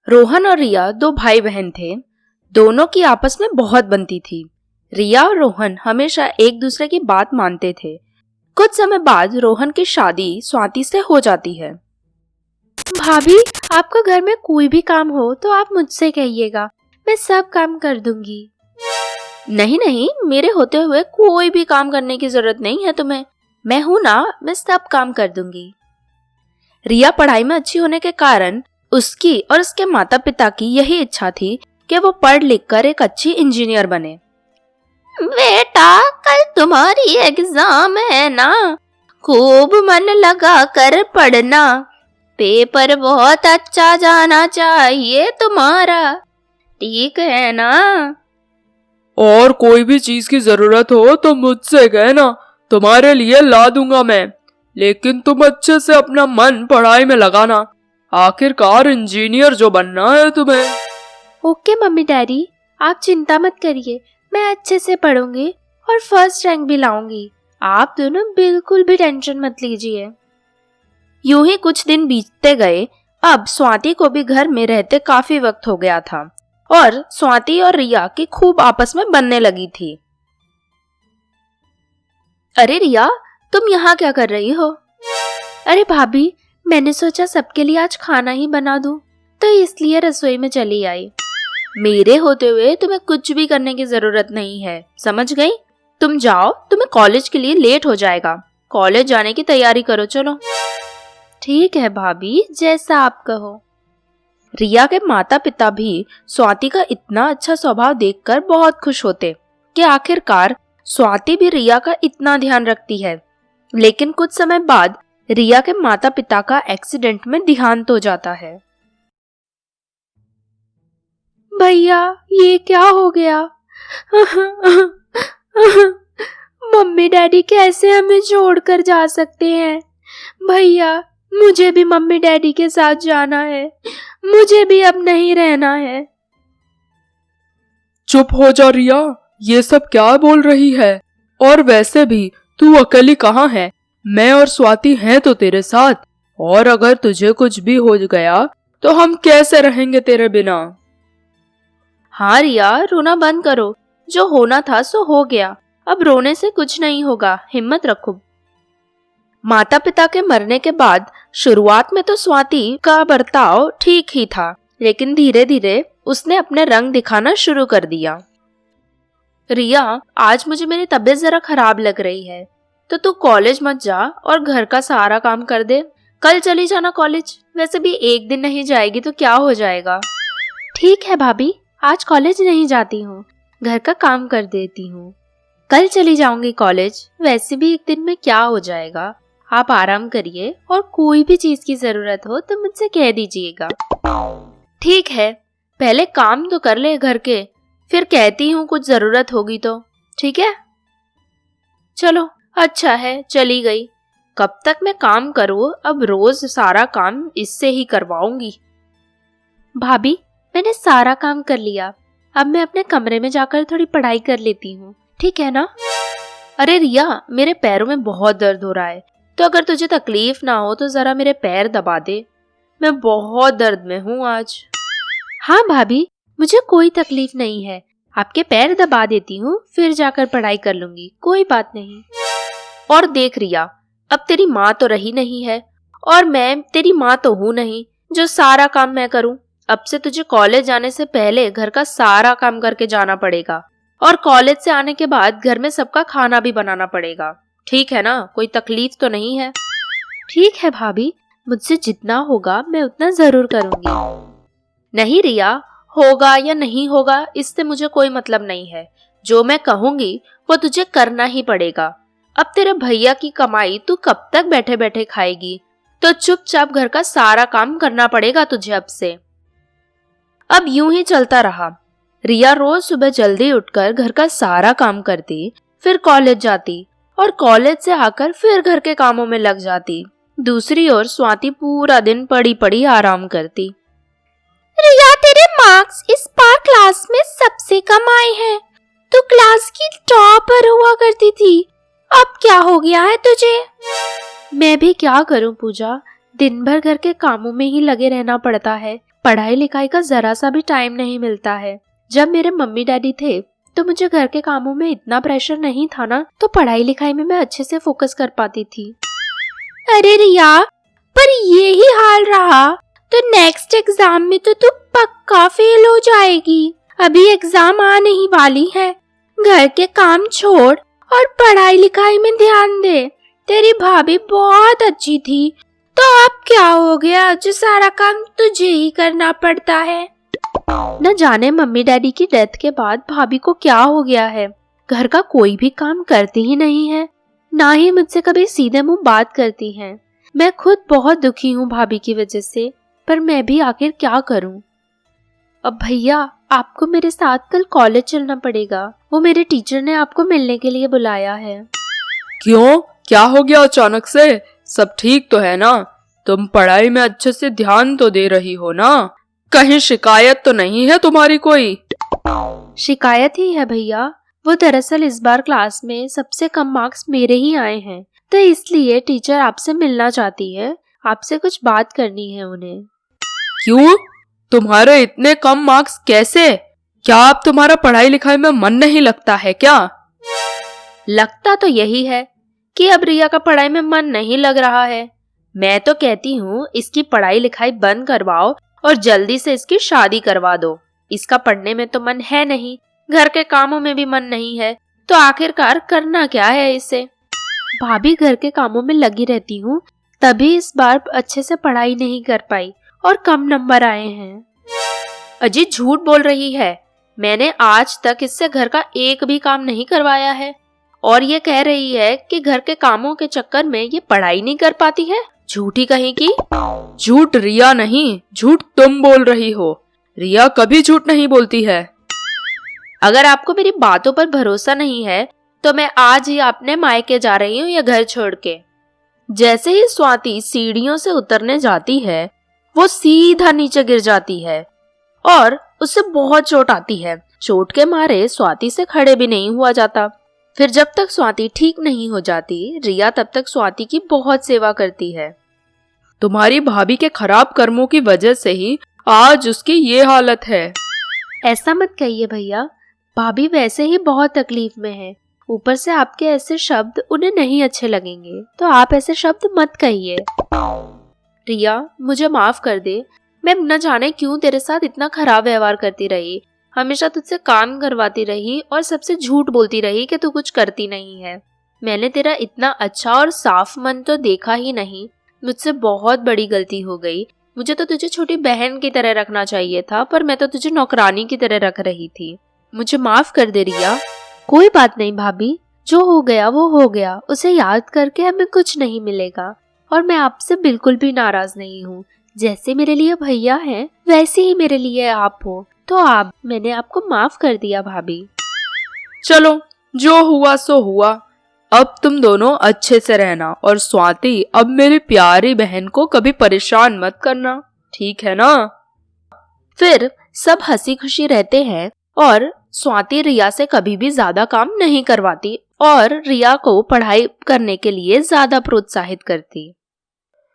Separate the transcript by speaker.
Speaker 1: रोहन और रिया दो भाई बहन थे। दोनों की आपस में बहुत बनती थी। रिया और रोहन हमेशा एक दूसरे की बात मानते थे। कुछ समय बाद रोहन की शादी स्वाति से हो जाती है। भाभी, आपको घर में कोई भी काम हो तो आप मुझसे कहिएगा, मैं सब काम कर दूंगी। नहीं नहीं, मेरे होते हुए कोई भी काम करने की जरूरत नहीं है तुम्हें। मैं हूं ना, मैं सब काम कर दूंगी। रिया पढ़ाई में अच्छी होने के कारण उसकी और उसके माता पिता की यही इच्छा थी कि वो पढ़ लिख कर एक अच्छी इंजीनियर बने। बेटा, कल तुम्हारी एग्जाम है ना, खूब मन लगा कर पढ़ना। पेपर बहुत अच्छा जाना चाहिए तुम्हारा, ठीक है ना?
Speaker 2: और कोई भी चीज की जरूरत हो तो मुझसे कहना, तुम्हारे लिए ला दूंगा मैं। लेकिन तुम अच्छे से अपना मन पढ़ाई में लगाना, आखिरकार इंजीनियर जो बनना है तुम्हें।
Speaker 1: ओके मम्मी डैडी, आप चिंता मत करिए, मैं अच्छे से पढ़ूंगी और फर्स्ट रैंक भी लाऊंगी। आप दोनों बिल्कुल भी टेंशन मत लीजिए। यूं ही कुछ दिन बीतते गए। अब स्वाति को भी घर में रहते काफी वक्त हो गया था और स्वाति और रिया की खूब आपस में बनने लगी थी। अरे रिया, तुम यहाँ क्या कर रही हो? अरे भाभी, मैंने सोचा सबके लिए आज खाना ही बना दूं, तो इसलिए रसोई में चली आई। मेरे होते हुए तुम्हें कुछ भी करने की जरूरत नहीं है, समझ गई? तुम जाओ, तुम्हें कॉलेज के लिए लेट हो जाएगा। कॉलेज जाने की तैयारी करो, चलो। ठीक है भाभी, जैसा आप कहो। रिया के माता पिता भी स्वाति का इतना अच्छा स्वभाव देखकर बहुत खुश होते कि आखिरकार स्वाति भी रिया का इतना ध्यान रखती है। लेकिन कुछ समय बाद रिया के माता पिता का एक्सीडेंट में देहांत हो जाता है। भैया, ये क्या हो गया? मम्मी डैडी कैसे हमें छोड़कर जा सकते हैं? भैया, मुझे भी मम्मी डैडी के साथ जाना है, मुझे भी अब नहीं रहना है।
Speaker 2: चुप हो जा रिया, ये सब क्या बोल रही है? और वैसे भी तू अकेली कहाँ है? मैं और स्वाति हैं तो तेरे साथ, और अगर तुझे कुछ भी हो गया तो हम कैसे रहेंगे तेरे बिना?
Speaker 1: हाँ रिया, रोना बंद करो। जो होना था सो हो गया, अब रोने से कुछ नहीं होगा, हिम्मत रखो। माता पिता के मरने के बाद शुरुआत में तो स्वाति का बर्ताव ठीक ही था, लेकिन धीरे धीरे उसने अपने रंग दिखाना शुरू कर दिया। रिया, आज मुझे मेरी तबीयत जरा खराब लग रही है, तो तू कॉलेज मत जा और घर का सारा काम कर दे। कल चली जाना कॉलेज, वैसे भी एक दिन नहीं जाएगी तो क्या हो जाएगा। ठीक है भाभी, आज कॉलेज नहीं जाती हूँ, घर का काम कर देती हूँ। कल चली जाऊंगी कॉलेज, वैसे भी एक दिन में क्या हो जाएगा। आप आराम करिए और कोई भी चीज की जरूरत हो तो मुझसे कह दीजिएगा। ठीक है, पहले काम तो कर ले घर के, फिर कहती हूँ कुछ जरूरत होगी तो। ठीक है, चलो अच्छा है, चली गई। कब तक मैं काम करूँ, अब रोज सारा काम इससे ही करवाऊंगी। भाभी, मैंने सारा काम कर लिया, अब मैं अपने कमरे में जाकर थोड़ी पढ़ाई कर लेती हूँ, ठीक है ना? अरे रिया, मेरे पैरों में बहुत दर्द हो रहा है, तो अगर तुझे तकलीफ ना हो तो जरा मेरे पैर दबा दे, मैं बहुत दर्द में हूँ आज। हाँ भाभी, मुझे कोई तकलीफ नहीं है, आपके पैर दबा देती हूँ, फिर जाकर पढ़ाई कर लूंगी, कोई बात नहीं। और देख रिया, अब तेरी माँ तो रही नहीं है और मैं तेरी माँ तो हूँ नहीं जो सारा काम मैं करूँ। अब से तुझे कॉलेज जाने से पहले घर का सारा काम करके जाना पड़ेगा और कॉलेज से आने के बाद घर में सबका खाना भी बनाना पड़ेगा, ठीक है ना? कोई तकलीफ तो नहीं है? ठीक है भाभी, मुझसे जितना होगा मैं उतना जरूर करूंगी। नहीं रिया, होगा या नहीं होगा इससे मुझे कोई मतलब नहीं है, जो मैं कहूंगी वो तुझे करना ही पड़ेगा। अब तेरे भैया की कमाई तू कब तक बैठे बैठे खाएगी, तो चुपचाप घर का सारा काम करना पड़ेगा तुझे अब से। अब यूं ही चलता रहा। रिया रोज सुबह जल्दी उठकर घर का सारा काम करती, फिर कॉलेज जाती और कॉलेज से आकर फिर घर के कामों में लग जाती। दूसरी ओर स्वाति पूरा दिन पड़ी पड़ी आराम करती। रिया, तेरे मार्क्स इस बार क्लास में सबसे कम आए हैं। तू क्लास की टॉपर हुआ करती थी, अब क्या हो गया है तुझे? मैं भी क्या करूं पूजा, दिन भर घर के कामों में ही लगे रहना पड़ता है, पढ़ाई लिखाई का जरा सा भी टाइम नहीं मिलता है। जब मेरे मम्मी डैडी थे तो मुझे घर के कामों में इतना प्रेशर नहीं था ना, तो पढ़ाई लिखाई में मैं अच्छे से फोकस कर पाती थी। अरे रिया, पर ये ही हाल रहा तो नेक्स्ट एग्जाम में तो तू पक्का फेल हो जाएगी। अभी एग्जाम आने ही वाली है, घर के काम छोड़ और पढ़ाई लिखाई में ध्यान दे। तेरी भाभी बहुत अच्छी थी, तो अब क्या हो गया जो सारा काम तुझे ही करना पड़ता है। न जाने मम्मी डैडी की डेथ के बाद भाभी को क्या हो गया है, घर का कोई भी काम करती ही नहीं है, ना ही मुझसे कभी सीधे मुंह बात करती हैं। मैं खुद बहुत दुखी हूँ भाभी की वजह से, पर मैं भी आखिर क्या करूँ। अब भैया, आपको मेरे साथ कल कॉलेज चलना पड़ेगा। वो मेरे टीचर ने आपको मिलने के लिए बुलाया है।
Speaker 2: क्यों, क्या हो गया अचानक से? सब ठीक तो है ना? तुम पढ़ाई में अच्छे से ध्यान तो दे रही हो ना? कहीं शिकायत तो नहीं है तुम्हारी कोई?
Speaker 1: शिकायत ही है भैया। वो दरअसल इस बार क्लास में सबसे कम मार्क्स मेरे ही आए हैं, तो इसलिए टीचर आपसे मिलना चाहती है। आपसे कुछ बात करनी है उन्हें।
Speaker 2: क्यों? तुम्हारे इतने कम मार्क्स कैसे? क्या अब तुम्हारा पढ़ाई लिखाई में मन नहीं लगता है क्या?
Speaker 1: लगता तो यही है कि अब रिया का पढ़ाई में मन नहीं लग रहा है। मैं तो कहती हूँ इसकी पढ़ाई लिखाई बंद करवाओ और जल्दी से इसकी शादी करवा दो। इसका पढ़ने में तो मन है नहीं, घर के कामों में भी मन नहीं है, तो आखिरकार करना क्या है इसे। भाभी, घर के कामों में लगी रहती हूँ, तभी इस बार अच्छे से पढ़ाई नहीं कर पाई और कम नंबर आए हैं। अजी झूठ बोल रही है। मैंने आज तक इससे घर का एक भी काम नहीं करवाया है, और ये कह रही है कि घर के कामों के चक्कर में ये पढ़ाई नहीं कर पाती है। झूठी कहीं की।
Speaker 2: झूठ रिया नहीं, झूठ तुम बोल रही हो। रिया कभी झूठ नहीं बोलती है।
Speaker 1: अगर आपको मेरी बातों पर भरोसा नहीं है तो मैं आज ही अपने मायके जा रही हूँ, या घर छोड़ के। जैसे ही स्वाति सीढ़ियों से उतरने जाती है, वो सीधा नीचे गिर जाती है और उससे बहुत चोट आती है। चोट के मारे स्वाति से खड़े भी नहीं हुआ जाता। फिर जब तक स्वाति ठीक नहीं हो जाती, रिया तब तक स्वाति की बहुत सेवा करती है।
Speaker 2: तुम्हारी भाभी के खराब कर्मों की वजह से ही आज उसकी ये हालत है।
Speaker 1: ऐसा मत कहिए भैया, भाभी वैसे ही बहुत तकलीफ में है, ऊपर से आपके ऐसे शब्द उन्हें नहीं अच्छे लगेंगे, तो आप ऐसे शब्द मत कहिए। रिया, मुझे माफ कर दे। मैं न जाने क्यों तेरे साथ इतना खराब व्यवहार करती रही, हमेशा तुझसे काम करवाती रही और सबसे झूठ बोलती रही कि तू कुछ करती नहीं है। मैंने तेरा इतना अच्छा और साफ मन तो देखा ही नहीं। मुझसे बहुत बड़ी गलती हो गई। मुझे तो तुझे छोटी बहन की तरह रखना चाहिए था, पर मैं तो तुझे नौकरानी की तरह रख रही थी। मुझे माफ कर दे रिया। कोई बात नहीं भाभी, जो हो गया वो हो गया। उसे याद करके हमें कुछ नहीं मिलेगा, और मैं आपसे बिल्कुल भी नाराज नहीं हूँ। जैसे मेरे लिए भैया हैं, वैसे ही मेरे लिए आप हो, तो मैंने आपको माफ कर दिया भाभी।
Speaker 2: चलो, जो हुआ सो हुआ। अब तुम दोनों अच्छे से रहना, और स्वाति, अब मेरी प्यारी बहन को कभी परेशान मत करना, ठीक है ना?
Speaker 1: फिर सब हंसी खुशी रहते हैं और स्वाति रिया से कभी भी ज्यादा काम नहीं करवाती और रिया को पढ़ाई करने के लिए ज्यादा प्रोत्साहित करती।